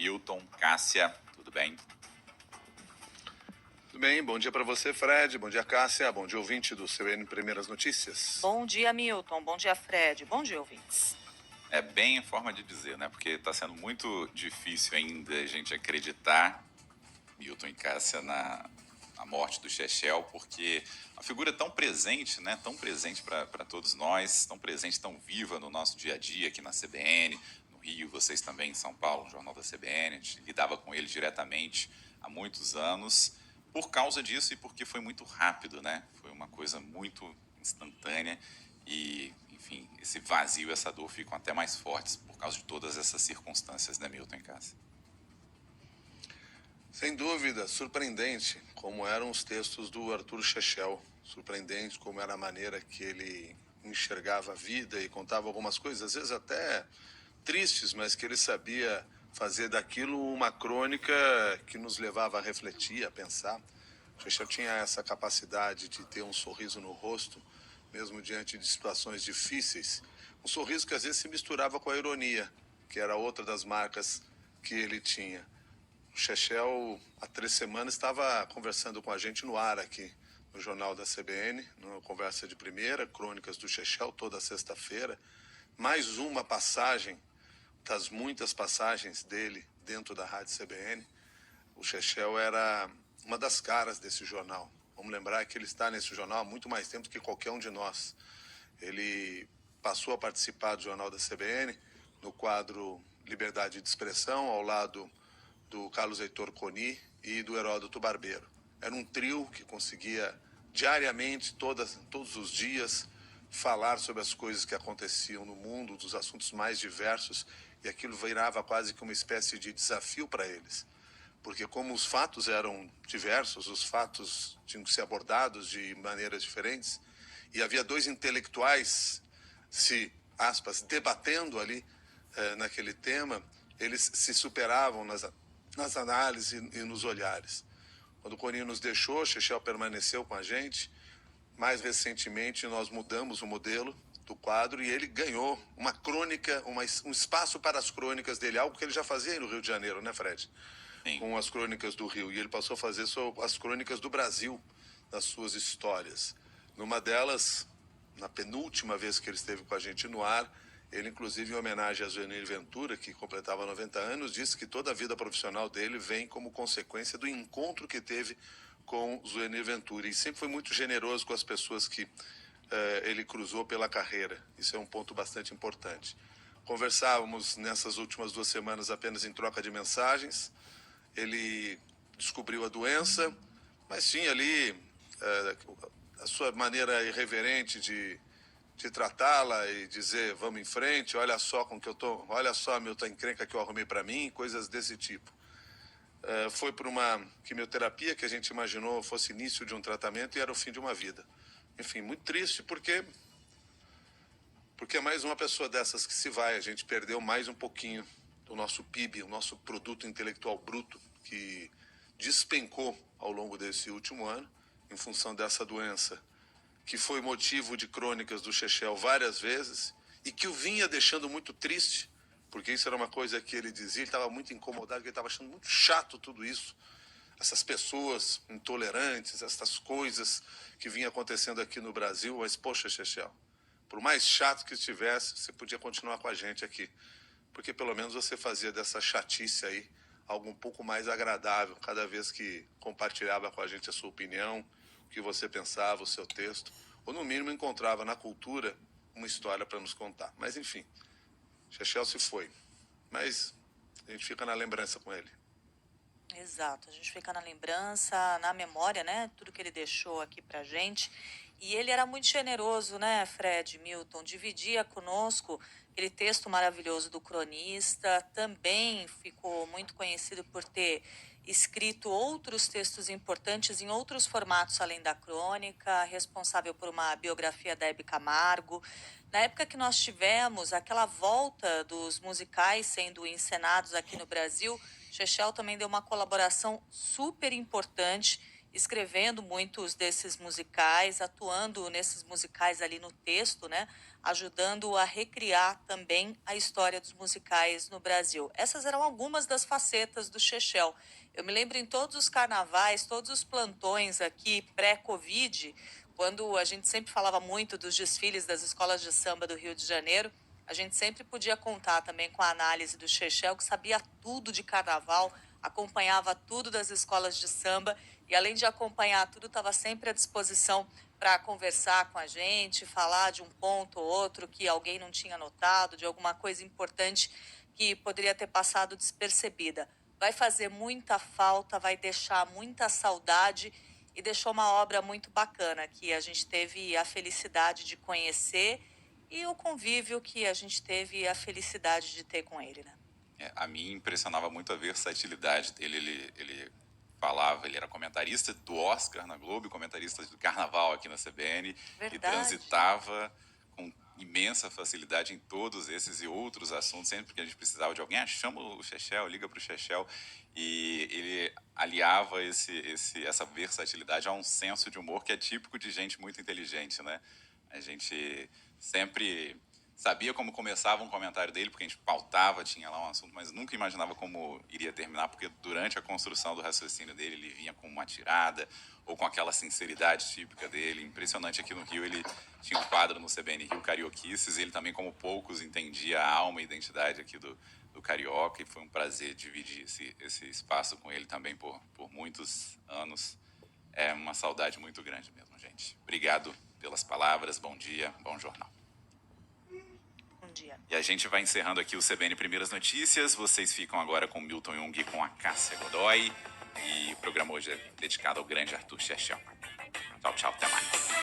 Milton, Cássia, tudo bem? Tudo bem, bom dia para você, Fred, bom dia, Cássia, bom dia, ouvinte do CBN Primeiras Notícias. Bom dia, Milton. Bom dia, Fred. Bom dia, ouvintes. É bem a forma de dizer, né? Porque está sendo muito difícil ainda a gente acreditar, Milton e Cássia, na morte do Chechel, porque a figura é tão presente, né? Tão presente para todos nós, tão presente, tão viva no nosso dia a dia aqui na CBN, no Rio, vocês também em São Paulo, no Jornal da CBN, a gente lidava com ele diretamente há muitos anos, por causa disso e porque foi muito rápido, né? Foi uma coisa muito instantânea e, enfim, esse vazio, essa dor ficam até mais fortes por causa de todas essas circunstâncias, né, Milton e Cássia? Sem dúvida, surpreendente como eram os textos do Arthur Chechel, surpreendente como era a maneira que ele enxergava a vida e contava algumas coisas, às vezes até tristes, mas que ele sabia fazer daquilo uma crônica que nos levava a refletir, a pensar. O Chechel tinha essa capacidade de ter um sorriso no rosto, mesmo diante de situações difíceis, um sorriso que às vezes se misturava com a ironia, que era outra das marcas que ele tinha. O Chechel, há 3 semanas, estava conversando com a gente no ar aqui, no Jornal da CBN, numa conversa de primeira, Crônicas do Chechel, toda sexta-feira. Mais uma passagem das muitas passagens dele dentro da Rádio CBN. O Chechel era uma das caras desse jornal. Vamos lembrar que ele está nesse jornal há muito mais tempo que qualquer um de nós. Ele passou a participar do Jornal da CBN no quadro Liberdade de Expressão, ao lado do Carlos Heitor Coni e do Heródoto Barbeiro. Era um trio que conseguia diariamente, todos os dias, falar sobre as coisas que aconteciam no mundo, dos assuntos mais diversos, e aquilo virava quase que uma espécie de desafio para eles. Porque como os fatos eram diversos, os fatos tinham que ser abordados de maneiras diferentes, e havia dois intelectuais aspas, debatendo ali naquele tema, eles se superavam nas análises e nos olhares. Quando o Coninho nos deixou, Chechel permaneceu com a gente. Mais recentemente, nós mudamos o modelo do quadro e ele ganhou uma crônica, um espaço para as crônicas dele, algo que ele já fazia aí no Rio de Janeiro, né, Fred? Sim. Com as crônicas do Rio. E ele passou a fazer as crônicas do Brasil, das suas histórias. Numa delas, na penúltima vez que ele esteve com a gente no ar, ele, inclusive, em homenagem a Zuenir Ventura, que completava 90 anos, disse que toda a vida profissional dele vem como consequência do encontro que teve com Zuenir Ventura. E sempre foi muito generoso com as pessoas que ele cruzou pela carreira. Isso é um ponto bastante importante. Conversávamos nessas últimas 2 semanas apenas em troca de mensagens. Ele descobriu a doença, mas tinha ali a sua maneira irreverente de tratá-la e dizer, vamos em frente, olha só com que eu tô, olha só a Milton encrenca que eu arrumei para mim, coisas desse tipo. Foi por uma quimioterapia que a gente imaginou fosse início de um tratamento e era o fim de uma vida. Enfim, muito triste porque é mais uma pessoa dessas que se vai. A gente perdeu mais um pouquinho do nosso PIB, o nosso produto intelectual bruto, que despencou ao longo desse último ano em função dessa doença, que foi motivo de crônicas do Chechel várias vezes e que o vinha deixando muito triste, porque isso era uma coisa que ele dizia, ele estava muito incomodado, que ele estava achando muito chato tudo isso, essas pessoas intolerantes, essas coisas que vinham acontecendo aqui no Brasil. Mas, poxa, Chechel, por mais chato que estivesse, você podia continuar com a gente aqui, porque pelo menos você fazia dessa chatice aí algo um pouco mais agradável cada vez que compartilhava com a gente a sua opinião, o que você pensava, o seu texto, ou no mínimo encontrava na cultura uma história para nos contar. Mas enfim, Chechel se foi, mas a gente fica na lembrança com ele. Exato, a gente fica na lembrança, na memória, né? Tudo que ele deixou aqui pra gente. E ele era muito generoso, né, Fred, Milton? Dividia conosco aquele texto maravilhoso do cronista. Também ficou muito conhecido por ter escrito outros textos importantes em outros formatos além da crônica, responsável por uma biografia da Hebe Camargo. Na época que nós tivemos aquela volta dos musicais sendo encenados aqui no Brasil, Chechel também deu uma colaboração super importante escrevendo muitos desses musicais, atuando nesses musicais ali no texto, né? Ajudando a recriar também a história dos musicais no Brasil. Essas eram algumas das facetas do Chechel. Eu me lembro em todos os carnavais, todos os plantões aqui pré-Covid, quando a gente sempre falava muito dos desfiles das escolas de samba do Rio de Janeiro, a gente sempre podia contar também com a análise do Chechel, que sabia tudo de carnaval, acompanhava tudo das escolas de samba e, além de acompanhar tudo, estava sempre à disposição para conversar com a gente, falar de um ponto ou outro que alguém não tinha notado, de alguma coisa importante que poderia ter passado despercebida. Vai fazer muita falta, vai deixar muita saudade e deixou uma obra muito bacana que a gente teve a felicidade de conhecer e o convívio que a gente teve a felicidade de ter com ele, né? A mim impressionava muito a versatilidade dele. Ele falava, ele era comentarista do Oscar na Globo, comentarista do Carnaval aqui na CBN, e Verdade. transitava com imensa facilidade em todos esses e outros assuntos, sempre que a gente precisava de alguém, chama o Chechel, liga para o Chechel, e ele aliava essa versatilidade a um senso de humor que é típico de gente muito inteligente, né? A gente sempre sabia como começava um comentário dele, porque a gente pautava, tinha lá um assunto, mas nunca imaginava como iria terminar, porque durante a construção do raciocínio dele, ele vinha com uma tirada, ou com aquela sinceridade típica dele. Impressionante, aqui no Rio, ele tinha um quadro no CBN Rio, Carioquices, e ele também, como poucos, entendia a alma e identidade aqui do carioca, e foi um prazer dividir esse espaço com ele também por muitos anos. É uma saudade muito grande mesmo, gente. Obrigado pelas palavras, bom dia, bom jornal. Um dia. E a gente vai encerrando aqui o CBN Primeiras Notícias. Vocês ficam agora com o Milton Jung e com a Cássia Godoy. E o programa hoje é dedicado ao grande Arthur Chechel. Tchau, tchau, até mais.